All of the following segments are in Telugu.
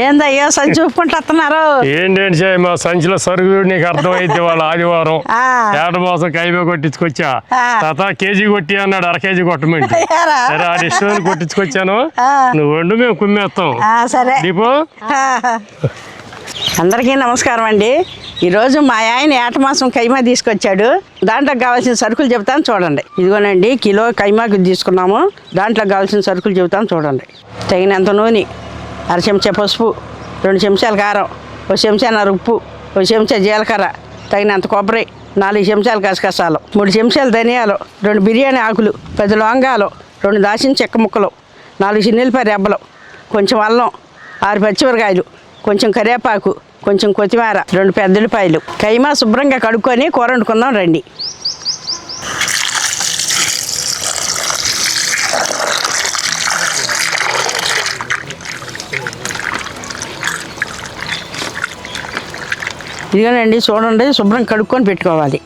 ఏందయ్యో సంచి చూపుకుంటూ వస్తున్నారు. ఏంటంటే మా సంచిలో సరుకు నీకు అర్థమైతే వాళ్ళు ఆదివారం ఏట మాసం కైమే కొట్టించుకొచ్చా. తాత కేజీ కొట్టి అన్నాడు, అర కేజీ కొట్టమంటే సరే ఆ ఇష్టం కొట్టించుకొచ్చాను. నువ్వు వండు మేము కుమ్మేస్తాం. సరే దీపో. అందరికీ నమస్కారం అండి. ఈరోజు మా ఆయన ఏట మాసం కైమా తీసుకొచ్చాడు. దాంట్లోకి కావాల్సిన సరుకులు చెబుతాను చూడండి. ఇదిగోనండి కిలో కైమాకు తీసుకున్నాము. దాంట్లోకి కావాల్సిన సరుకులు చెబుతాను చూడండి. తగినంత నూనె, అర చెంచా పసుపు, 2 చెంచాల కారం, 1 చెంచాన్నర ఉప్పు, 1 చెంచా జీలకర్ర, తగినంత కొబ్బరి, 4 చెంచాలు గసగసాలు, 3 చెంచాలు ధనియాలు, 2 బిర్యానీ ఆకులు, 10 లవంగాలు, 2 దాచిన చెక్క ముక్కలు, 4 చిన్నులపాయ రెబ్బలు, కొంచెం అల్లం, 6 పచ్చిమిరకాయలు, కొంచెం కరివేపాకు, కొంచెం కొత్తిమీర, 2 పెద్ద ఉల్లిపాయలు. కైమా శుభ్రంగా కడుక్కొని కూర వండుకుందాం రండి. ఇదిగోనండి చూడండి, శుభ్రం కడుక్కొని పెట్టుకోవాలి.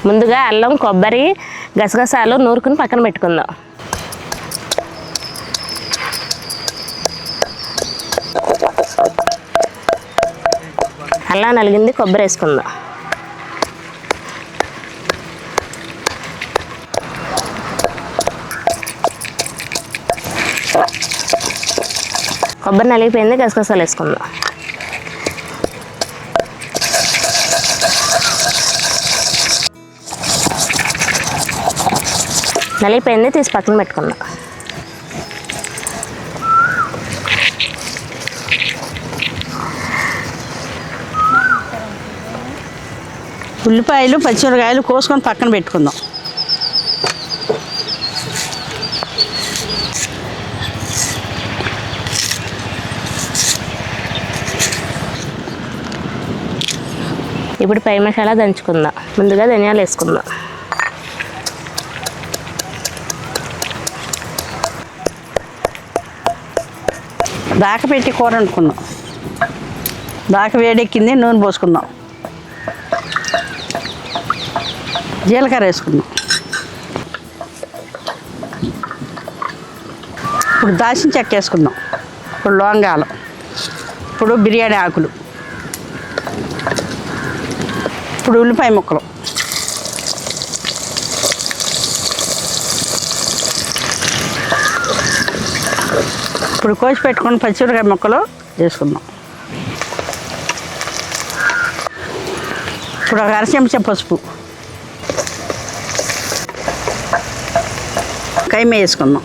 ముందుగా అల్లం, కొబ్బరి, గసగసాలు నూరుకుని పక్కన పెట్టుకుందాం. అల్లం నలిగింది, కొబ్బరి వేసుకుందాం. కొబ్బరి నలిగిపోయింది, గసగసాలు వేసుకుందాం. నలిగిపోయింది, తీసి పక్కన పెట్టుకుందాం. ఉల్లిపాయలు, పచ్చిమిరకాయలు కోసుకొని పక్కన పెట్టుకుందాం. ఇప్పుడు పై మసాలా దంచుకుందాం. ముందుగా ధనియాలు వేసుకుందాం. దాక పెట్టి కూర వండుకుందాం. దాక వేడెక్కింది, నూనె పోసుకుందాం. జీలకర్ర వేసుకుందాం. ఇప్పుడు దాచిన చెక్క వేసుకుందాం. ఇప్పుడు లవంగాలు, ఇప్పుడు బిర్యానీ ఆకులు, ఇప్పుడు ఉల్లిపాయ ముక్కలు, ఇప్పుడు కోసి పెట్టుకున్న పచ్చిమిరకాయ ముక్కలు వేసుకుందాం. ఇప్పుడు ఒక 1 చెంచా పసుపు, కైమా వేసుకుందాం.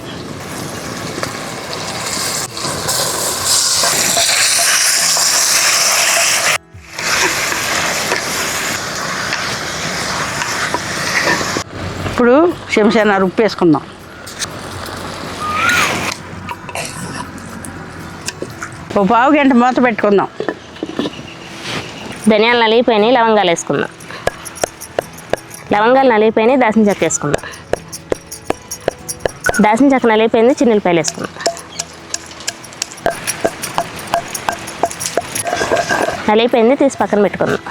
ఇప్పుడు చెంచాన్నర ఉప్పు వేసుకుందాం. ఒక పావు గంట మూత పెట్టుకుందాం. ధనియాలు నలిగిపోయినాయి, లవంగాలు వేసుకుందాం. లవంగాలు నలిగిపోయినాయి, దాచిన చెక్క వేసుకుందాం. దాచిన చెక్క నలిగిపోయింది, చిన్నులపాయలు వేసుకుందాం. నలిగిపోయింది, తీసి పక్కన పెట్టుకుందాం.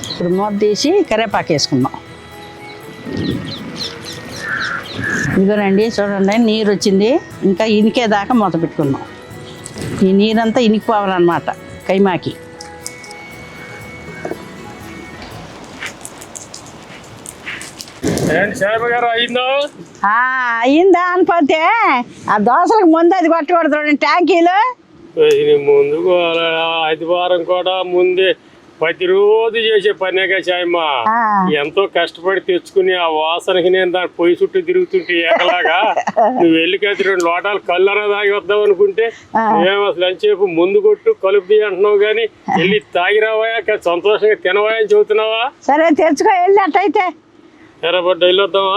ఇప్పుడు మూత తీసి కరివేపాకు వేసుకుందాం. ఇదిగోనండి చూడండి, నీరు వచ్చింది. ఇంకా ఇనికేదాకా మూత పెట్టుకుందాం. ఈ నీరంతా ఇనికిపోవాలన్నమాట కైమాకి. అయిందా అనిపోతే ఆ దోశలకు ముందు అది కొట్టకూడదు. ట్యాంకీలు ముందు ఆదివారం కూడా ముందే ప్రతిరోజు చేసే పనేగా చాయమ్మ. ఎంతో కష్టపడి తెచ్చుకుని ఆ వాసనకి నేను దాని పొయ్యి చుట్టూ తిరుగుతుంటే ఏకలాగా నువ్వు వెళ్ళికైతే 2 లోటాలు కళ్ళరా తాగి వద్దాం అనుకుంటే మేము అసలు అంచేపు ముందు కొట్టు కలుపు అంటున్నావు కానీ వెళ్ళి తాగి రావాయా, సంతోషంగా తినవాయా అని చెబుతున్నావా? సరే తెచ్చుకో, వెళ్ళి అట్టయితే ఎర్రబడ్డ వెళ్ళొద్దామా?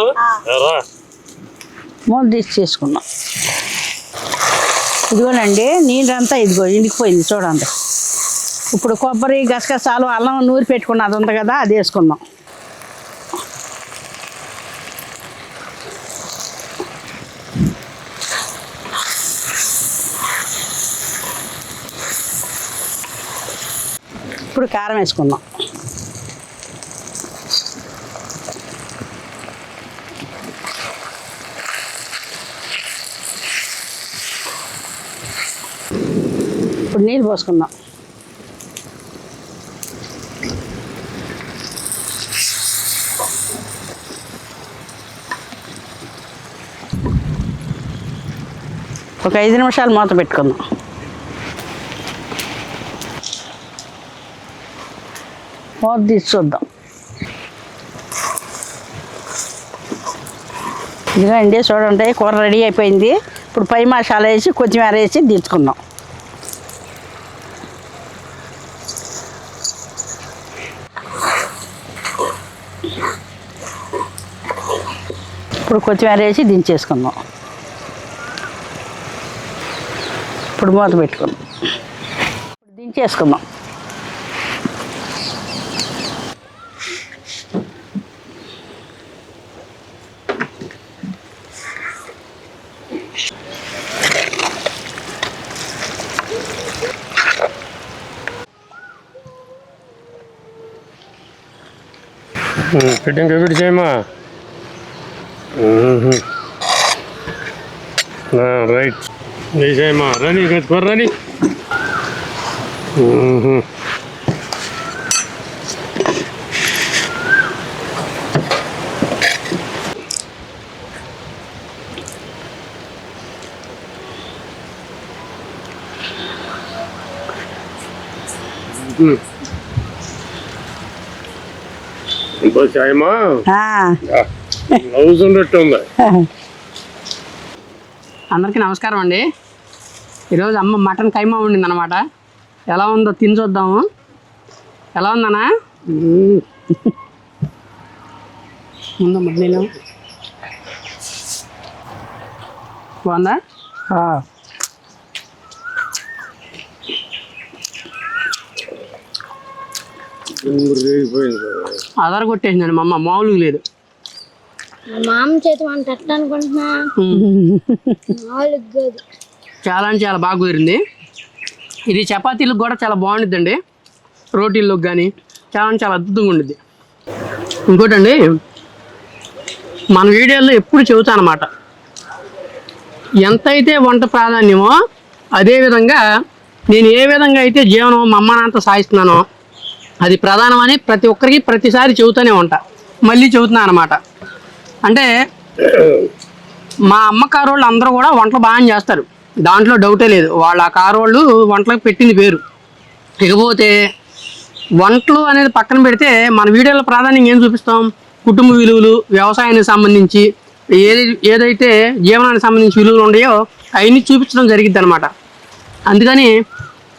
ఎరా మూత తీసి చేసుకున్నాం. ఇదిగోనండి నీళ్ళంతా ఇదిగో ఇండికిపోయింది చూడండి. ఇప్పుడు కొబ్బరి, గసగసాలు, అల్లం నూరి పెట్టుకున్నది ఉంది కదా, అది వేసుకుందాం. ఇప్పుడు కారం వేసుకుందాం. ఇప్పుడు నీళ్ళు పోసుకుందాం. ఒక 5 నిమిషాలు మూత పెట్టుకుందాం. మూత తీసి చూద్దాం. ఇదిగోండి చూడండి, కూర రెడీ అయిపోయింది. ఇప్పుడు పై మసాలా వేసి కొత్తిమీర వేసి దించుకుందాం. ఇప్పుడు కొత్తిమీర వేసి దించేసుకుందాం. ఇప్పుడు మూత పెట్టుకుందాం. ఇప్పుడు దించేసుకుందాం. ఫిట్టింగ్ పెట్టి చేయమా. రైట్ చేయమా. రని కూర రని. చాయమా ఉన్నట్టుంది. అందరికీ నమస్కారం అండి. ఈరోజు అమ్మ మటన్ కైమా వండింది అనమాట. ఎలా ఉందో తిని చూద్దాము. ఎలా ఉందన్నా? ఉందా మటన్? బాగుందా? ఆధార్ కొట్టేసిందండి మా అమ్మ, మామూలుగా లేదు. మామ చేతి వంట ఎట్లా అనుకుంటున్నా? చాలా అంటే చాలా బాగా కుదిరింది. ఇది చపాతీలకు కూడా చాలా బాగుండిద్దండి, రోటీల్లోకి కానీ చాలా అంటే చాలా అద్భుతంగా ఉండిద్ది. ఇంకోటండి, మన వీడియోలో ఎప్పుడు చెబుతాను అన్నమాట, ఎంతైతే వంట ప్రాధాన్యమో అదేవిధంగా నేను ఏ విధంగా అయితే జీవనం మా అమ్మ నాన్నతో సాగిస్తున్నానో అది ప్రధానమని ప్రతి ఒక్కరికి ప్రతిసారి చెబుతూనే ఉంటా. మళ్ళీ చెబుతున్నాను అనమాట. అంటే మా అమ్మ కారోళ్ళు అందరూ కూడా వంటలు బాగా చేస్తారు, దాంట్లో డౌటే లేదు. వాళ్ళ ఆ కారోళ్ళు వంటలకు పెట్టింది పేరు. ఇకపోతే వంటలు అనేది పక్కన పెడితే మన వీడియోలో ప్రాధాన్యం ఏం చూపిస్తాం? కుటుంబ విలువలు, వ్యవసాయానికి సంబంధించి ఏదైతే జీవనానికి సంబంధించి విలువలు ఉన్నాయో అవన్నీ చూపించడం జరిగిద్ది అనమాట. అందుకని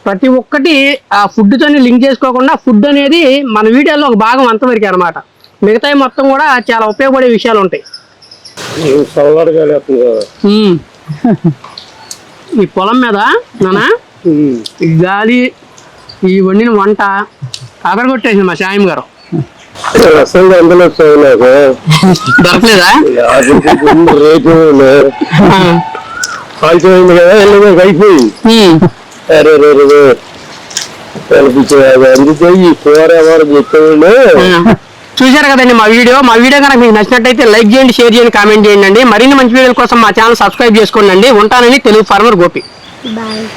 ప్రతి ఒక్కటి ఆ ఫుడ్తోనే లింక్ చేసుకోకుండా ఫుడ్ అనేది మన వీడియోలో ఒక భాగం అంతవరకు అనమాట. మిగతాయి మొత్తం కూడా చాలా ఉపయోగపడే విషయాలు ఉంటాయి. ఈ పొలం మీద నానా ఈ గాలి, ఈ వండిన వంట అక్కడ కొట్టేసింది మా సాయం గారు. దొరకలేదా? చూశారు కదండి మా వీడియో కనుక మీకు నచ్చినట్టయితే లైక్ చేయండి, షేర్ చేయండి, కామెంట్ చేయండి. మరిన్ని మంచి వీడియోల కోసం మా ఛానల్ సబ్స్క్రైబ్ చేసుకోండి. ఉంటానని తెలుగు ఫార్మర్ గోపి. బాయ్.